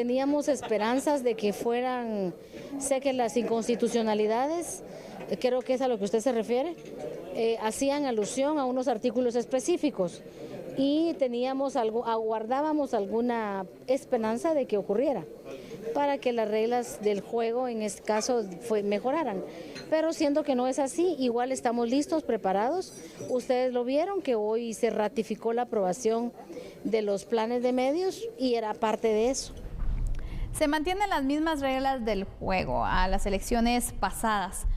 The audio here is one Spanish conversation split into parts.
teníamos esperanzas de que fueran, sé que las inconstitucionalidades, creo que es a lo que usted se refiere, hacían alusión a unos artículos específicos y aguardábamos alguna esperanza de que ocurriera para que las reglas del juego en este caso mejoraran. Pero siendo que no es así, igual estamos listos, preparados. Ustedes lo vieron que hoy se ratificó la aprobación de los planes de medios y era parte de eso. Se mantienen las mismas reglas del juego a las elecciones pasadas.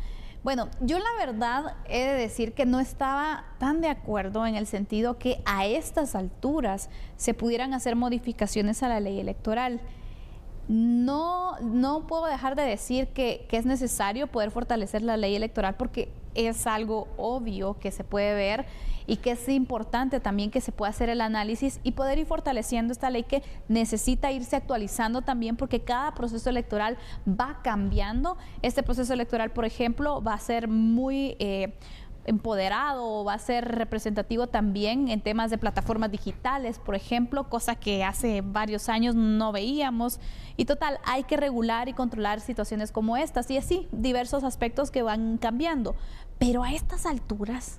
Bueno, yo la verdad he de decir que no estaba tan de acuerdo en el sentido que a estas alturas se pudieran hacer modificaciones a la ley electoral. No puedo dejar de decir que es necesario poder fortalecer la ley electoral porque es algo obvio que se puede ver y que es importante también que se pueda hacer el análisis y poder ir fortaleciendo esta ley que necesita irse actualizando también porque cada proceso electoral va cambiando. Este proceso electoral, por ejemplo, va a ser muy empoderado, va a ser representativo también en temas de plataformas digitales, por ejemplo, cosa que hace varios años no veíamos. Y total, hay que regular y controlar situaciones como estas y así, diversos aspectos que van cambiando. Pero a estas alturas,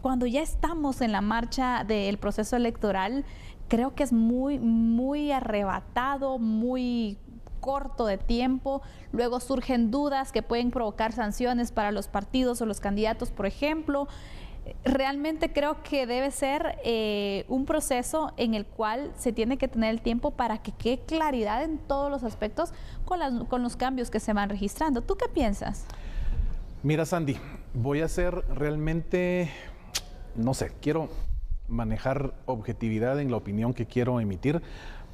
cuando ya estamos en la marcha del proceso electoral, creo que es muy arrebatado, muy corto de tiempo. Luego surgen dudas que pueden provocar sanciones para los partidos o los candidatos, por ejemplo. Realmente creo que debe ser un proceso en el cual se tiene que tener el tiempo para que quede claridad en todos los aspectos con los cambios que se van registrando. ¿Tú qué piensas? Mira, Sandy, voy a ser realmente, no sé, quiero manejar objetividad en la opinión que quiero emitir,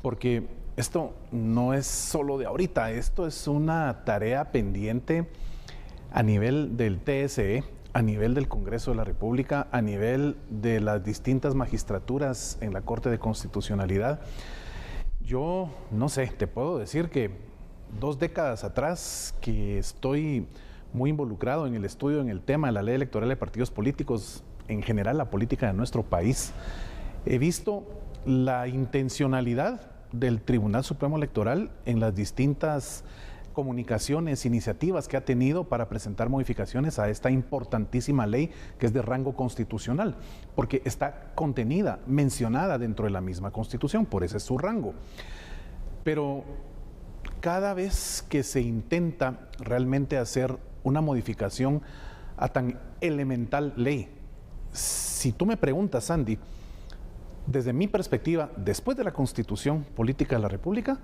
porque esto no es solo de ahorita, esto es una tarea pendiente a nivel del TSE, a nivel del Congreso de la República, a nivel de las distintas magistraturas en la Corte de Constitucionalidad. Yo, no sé, te puedo decir que 2 décadas atrás que estoy muy involucrado en el estudio, en el tema de la ley electoral de partidos políticos, en general la política de nuestro país, he visto la intencionalidad del Tribunal Supremo Electoral en las distintas comunicaciones, iniciativas que ha tenido para presentar modificaciones a esta importantísima ley que es de rango constitucional, porque está contenida, mencionada dentro de la misma Constitución, por ese es su rango. Pero cada vez que se intenta realmente hacer una modificación a tan elemental ley, si tú me preguntas, Sandy, desde mi perspectiva, después de la Constitución Política de la República,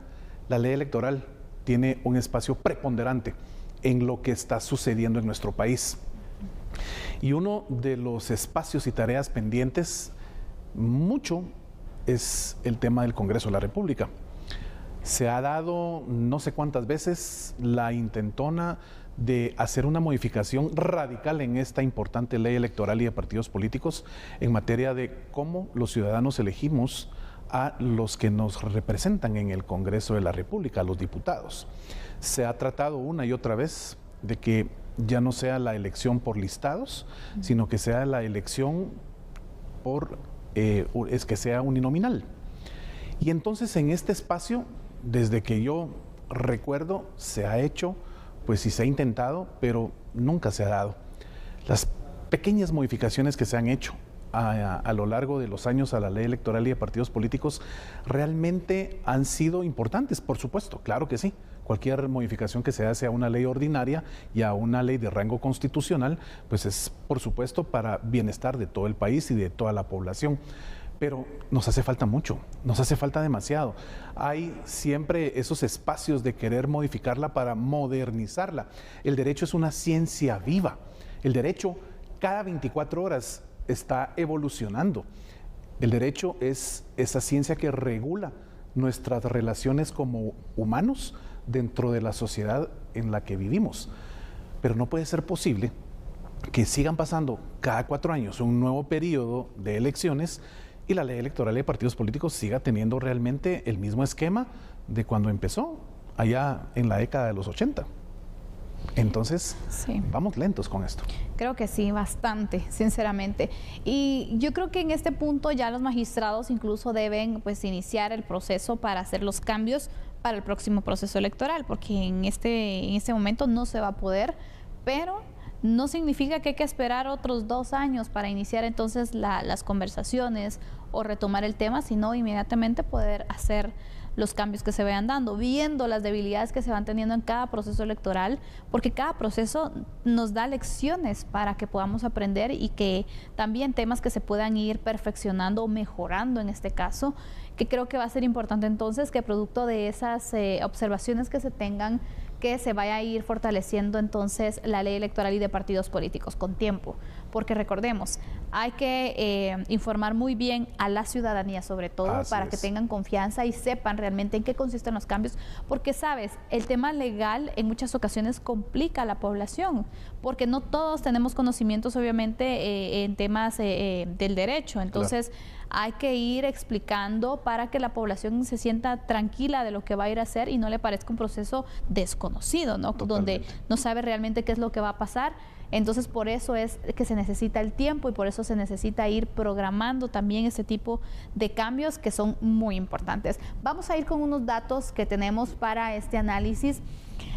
la ley electoral tiene un espacio preponderante en lo que está sucediendo en nuestro país. Y uno de los espacios y tareas pendientes, mucho, es el tema del Congreso de la República. Se ha dado no sé cuántas veces la intentona de hacer una modificación radical en esta importante ley electoral y de partidos políticos en materia de cómo los ciudadanos elegimos a los que nos representan en el Congreso de la República, a los diputados. Se ha tratado una y otra vez de que ya no sea la elección por listados, sino que sea la elección por, que sea uninominal. Y entonces en este espacio, desde que yo recuerdo, se ha hecho, pues sí se ha intentado, pero nunca se ha dado. Las pequeñas modificaciones que se han hecho a lo largo de los años a la ley electoral y de partidos políticos realmente han sido importantes, por supuesto, claro que sí. Cualquier modificación que se hace a una ley ordinaria y a una ley de rango constitucional, pues es por supuesto para bienestar de todo el país y de toda la población. Pero nos hace falta mucho, nos hace falta demasiado. Hay siempre esos espacios de querer modificarla para modernizarla. El derecho es una ciencia viva. El derecho cada 24 horas está evolucionando. El derecho es esa ciencia que regula nuestras relaciones como humanos dentro de la sociedad en la que vivimos. Pero no puede ser posible que sigan pasando cada 4 años un nuevo periodo de elecciones y la ley electoral de partidos políticos siga teniendo realmente el mismo esquema de cuando empezó, allá en la década de los 80. Entonces, Sí. vamos lentos con esto. Creo que sí, bastante, sinceramente. Y yo creo que en este punto ya los magistrados incluso deben pues iniciar el proceso para hacer los cambios para el próximo proceso electoral, porque en este momento no se va a poder, pero no significa que hay que esperar otros 2 años para iniciar entonces las conversaciones o retomar el tema, sino inmediatamente poder hacer los cambios que se vayan dando, viendo las debilidades que se van teniendo en cada proceso electoral, porque cada proceso nos da lecciones para que podamos aprender y que también temas que se puedan ir perfeccionando o mejorando en este caso, que creo que va a ser importante entonces que producto de esas observaciones que se tengan, que se vaya a ir fortaleciendo entonces la ley electoral y de partidos políticos con tiempo, porque recordemos, hay que informar muy bien a la ciudadanía sobre todo para que tengan confianza y sepan realmente en qué consisten los cambios, porque sabes, el tema legal en muchas ocasiones complica a la población, porque no todos tenemos conocimientos obviamente en temas del derecho, entonces hay que ir explicando para que la población se sienta tranquila de lo que va a ir a hacer y no le parezca un proceso desconocido, ¿no? Donde no sabe realmente qué es lo que va a pasar. Entonces, por eso es que se necesita el tiempo y por eso se necesita ir programando también este tipo de cambios que son muy importantes. Vamos a ir con unos datos que tenemos para este análisis.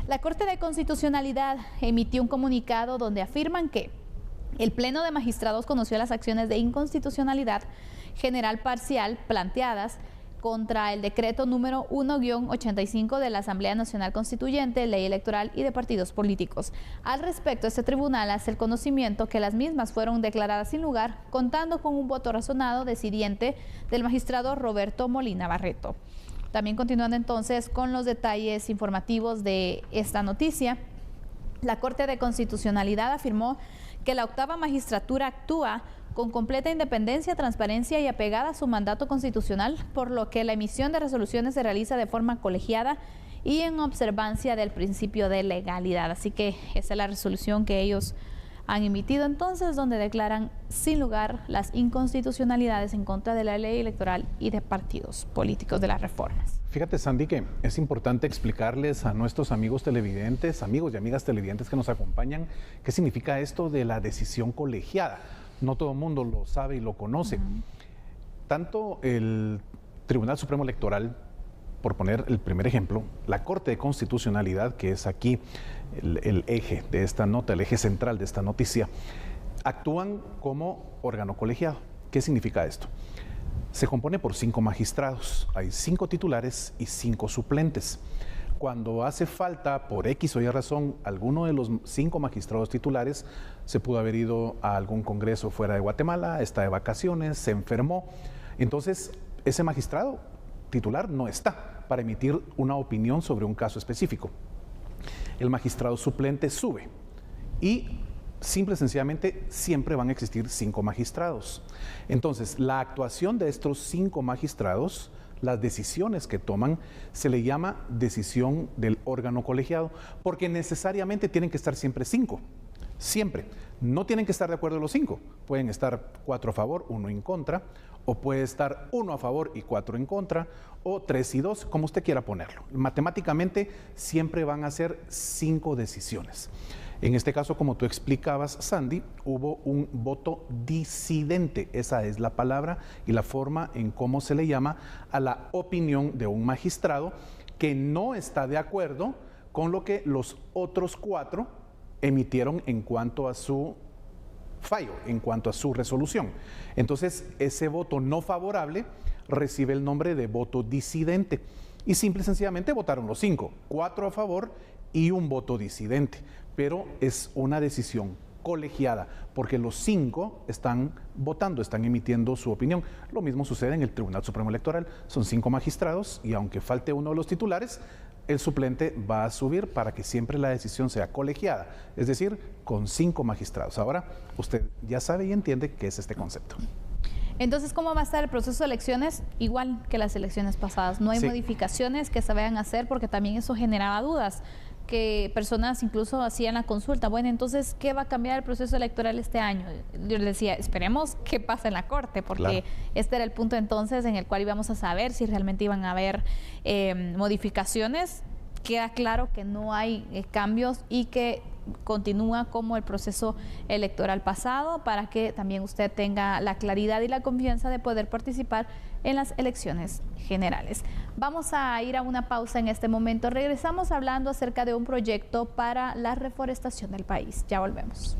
La Corte de Constitucionalidad emitió un comunicado donde afirman que el Pleno de Magistrados conoció las acciones de inconstitucionalidad general parcial planteadas contra el decreto número 1-85 de la Asamblea Nacional Constituyente, Ley Electoral y de Partidos Políticos. Al respecto, este tribunal hace el conocimiento que las mismas fueron declaradas sin lugar, contando con un voto razonado decidiente del magistrado Roberto Molina Barreto. También continuando entonces con los detalles informativos de esta noticia, la Corte de Constitucionalidad afirmó que la octava magistratura actúa con completa independencia, transparencia y apegada a su mandato constitucional, por lo que la emisión de resoluciones se realiza de forma colegiada y en observancia del principio de legalidad. Así que esa es la resolución que ellos han emitido entonces, donde declaran sin lugar las inconstitucionalidades en contra de la ley electoral y de partidos políticos de las reformas. Fíjate, Sandy, que es importante explicarles a nuestros amigos televidentes, amigos y amigas televidentes que nos acompañan, qué significa esto de la decisión colegiada. No todo el mundo lo sabe y lo conoce. Tanto el Tribunal Supremo Electoral, por poner el primer ejemplo, la Corte de Constitucionalidad, que es aquí el eje de esta nota, el eje central de esta noticia, actúan como órgano colegiado. ¿Qué significa esto? Se compone por 5 magistrados, hay 5 titulares y 5 suplentes. Cuando hace falta, por X o Y razón, alguno de los 5 magistrados titulares se pudo haber ido a algún congreso fuera de Guatemala, está de vacaciones, se enfermó. Entonces, ese magistrado titular no está para emitir una opinión sobre un caso específico. El magistrado suplente sube y simple y sencillamente siempre van a existir 5 magistrados. Entonces, la actuación de estos 5 magistrados, las decisiones que toman, se le llama decisión del órgano colegiado, porque necesariamente tienen que estar siempre 5, siempre. No tienen que estar de acuerdo los 5, pueden estar 4 a favor, 1 en contra, o puede estar 1 a favor y 4 en contra, o 3 y 2, como usted quiera ponerlo. Matemáticamente siempre van a ser 5 decisiones. En este caso, como tú explicabas, Sandy, hubo un voto disidente. Esa es la palabra y la forma en cómo se le llama a la opinión de un magistrado que no está de acuerdo con lo que los otros 4 emitieron en cuanto a su fallo, en cuanto a su resolución. Entonces, ese voto no favorable recibe el nombre de voto disidente. Y simple y sencillamente votaron los 5, 4 a favor y un voto disidente. Pero es una decisión colegiada, porque los 5 están votando, están emitiendo su opinión. Lo mismo sucede en el Tribunal Supremo Electoral. Son 5 magistrados y aunque falte uno de los titulares, el suplente va a subir para que siempre la decisión sea colegiada, es decir, con 5 magistrados. Ahora, usted ya sabe y entiende qué es este concepto. Entonces, ¿cómo va a estar el proceso de elecciones? Igual que las elecciones pasadas. No hay modificacionnes que se vayan a hacer porque también eso generaba dudas, que personas incluso hacían la consulta. Bueno, entonces, ¿qué va a cambiar el proceso electoral este año? Yo les decía, esperemos que pase en la Corte, porque este era el punto entonces en el cual íbamos a saber si realmente iban a haber modificaciones. Queda claro que no hay cambios y que continúa como el proceso electoral pasado, para que también usted tenga la claridad y la confianza de poder participar en las elecciones generales. Vamos a ir a una pausa en este momento. Regresamos hablando acerca de un proyecto para la reforestación del país. Ya volvemos.